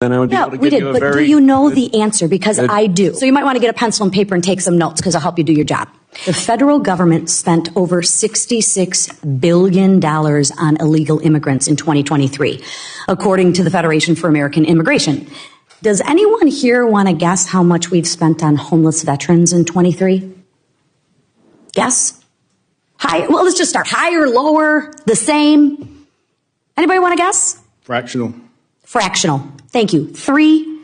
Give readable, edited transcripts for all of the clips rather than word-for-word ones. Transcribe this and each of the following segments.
then I would be able to give you a but very... do you know the answer? Because I do. So you might want to get a pencil and paper and take some notes because I'll help you do your job. The federal government spent over $66 billion on illegal immigrants in 2023, according to the Federation for American Immigration. Does anyone here want to guess how much we've spent on homeless veterans in 23? Guess? High? Well, let's just start. Higher, lower, the same? Anybody want to guess? Fractional. Fractional. Thank you. 3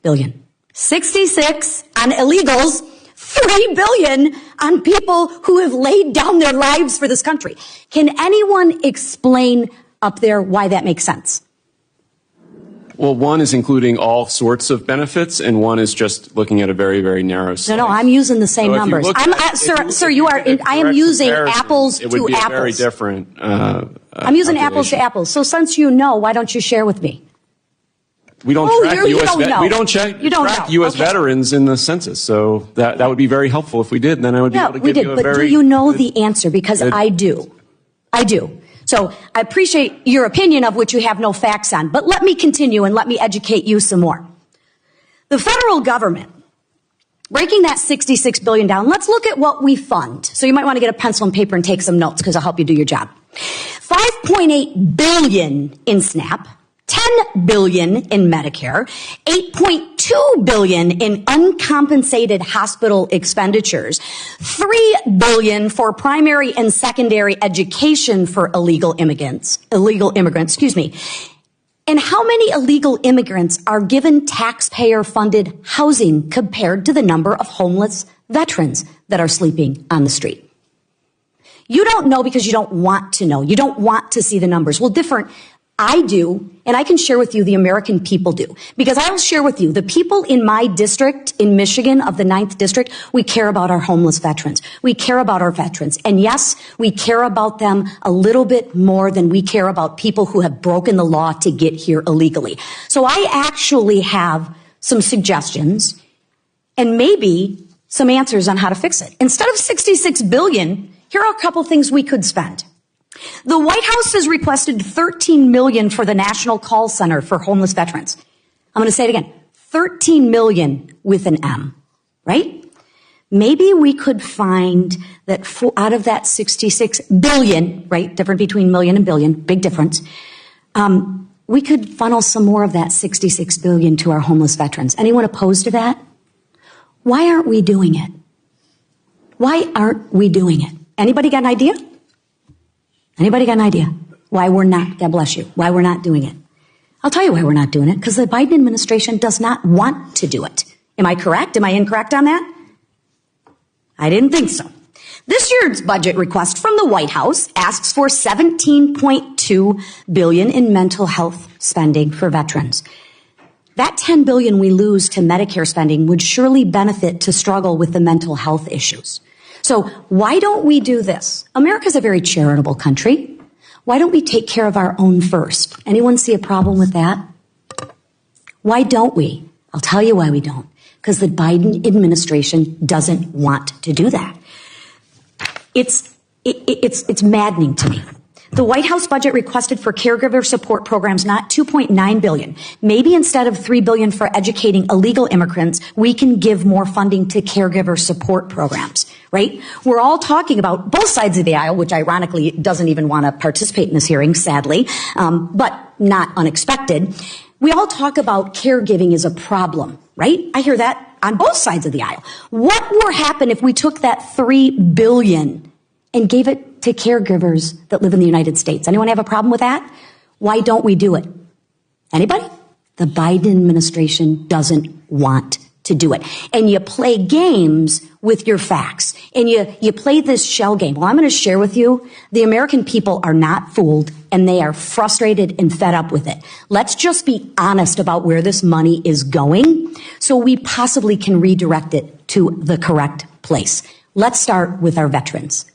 billion. 66 on illegals, 3 billion on people who have laid down their lives for this country. Can anyone explain up there why that makes sense? Well, one is including all sorts of benefits, and one is just looking at a very, very narrow slice. No, I'm using the same numbers. Sir, you are. I am using apples to apples. It would be very different. I'm using apples to apples. So since you know, why don't you share with me? We don't track U.S. veterans in the census, so that would be very helpful if we did. Then I would be able to give you a very... But do you know the answer? Because I do. I do. So I appreciate your opinion of which you have no facts on, but let me continue and let me educate you some more. The federal government, breaking that $66 billion down, let's look at what we fund. So you might want to get a pencil and paper and take some notes because I'll help you do your job. $5.8 billion in SNAP, $10 billion in Medicare, $8.2 billion in uncompensated hospital expenditures, $3 billion for primary and secondary education for illegal immigrants, And how many illegal immigrants are given taxpayer-funded housing compared to the number of homeless veterans that are sleeping on the street? You don't know because you don't want to know. You don't want to see the numbers. Well, I do, and I can share with you the American people do. Because I will share with you, the people in my district, in Michigan, of the 9th District, we care about our homeless veterans. We care about our veterans. And yes, we care about them a little bit more than we care about people who have broken the law to get here illegally. So I actually have some suggestions and maybe some answers on how to fix it. Instead of $66 billion, here are a couple things we could spend. The White House has requested $13 million for the National Call Center for homeless veterans. I'm going to say it again. $13 million with an M, right? Maybe we could find that out of that $66 billion, right? Difference between million and billion, big difference. We could funnel some more of that $66 billion to our homeless veterans. Anyone opposed to that? Why aren't we doing it? Why aren't we doing it? Anybody got an idea? Anybody got an idea why we're not, God bless you, why we're not doing it? I'll tell you why we're not doing it, because the Biden administration does not want to do it. Am I correct? Am I incorrect on that? I didn't think so. This year's budget request from the White House asks for $17.2 billion in mental health spending for veterans. That $10 billion we lose to Medicare spending would surely benefit to struggle with the mental health issues. So why don't we do this? America's a very charitable country. Why don't we take care of our own first? Anyone see a problem with that? Why don't we? I'll tell you why we don't. Because the Biden administration doesn't want to do that. It's maddening to me. The White House budget requested for caregiver support programs not $2.9 billion. Maybe instead of $3 billion for educating illegal immigrants, we can give more funding to caregiver support programs, right? We're all talking about both sides of the aisle, which ironically doesn't even want to participate in this hearing, sadly, but not unexpected. We all talk about caregiving as a problem, right? I hear that on both sides of the aisle. What would happen if we took that $3 billion and gave it to caregivers that live in the United States? Anyone have a problem with that? Why don't we do it? Anybody? The Biden administration doesn't want to do it. And you play games with your facts. And you play this shell game. Well, I'm going to share with you, the American people are not fooled, and they are frustrated and fed up with it. Let's just be honest about where this money is going so we possibly can redirect it to the correct place. Let's start with our veterans.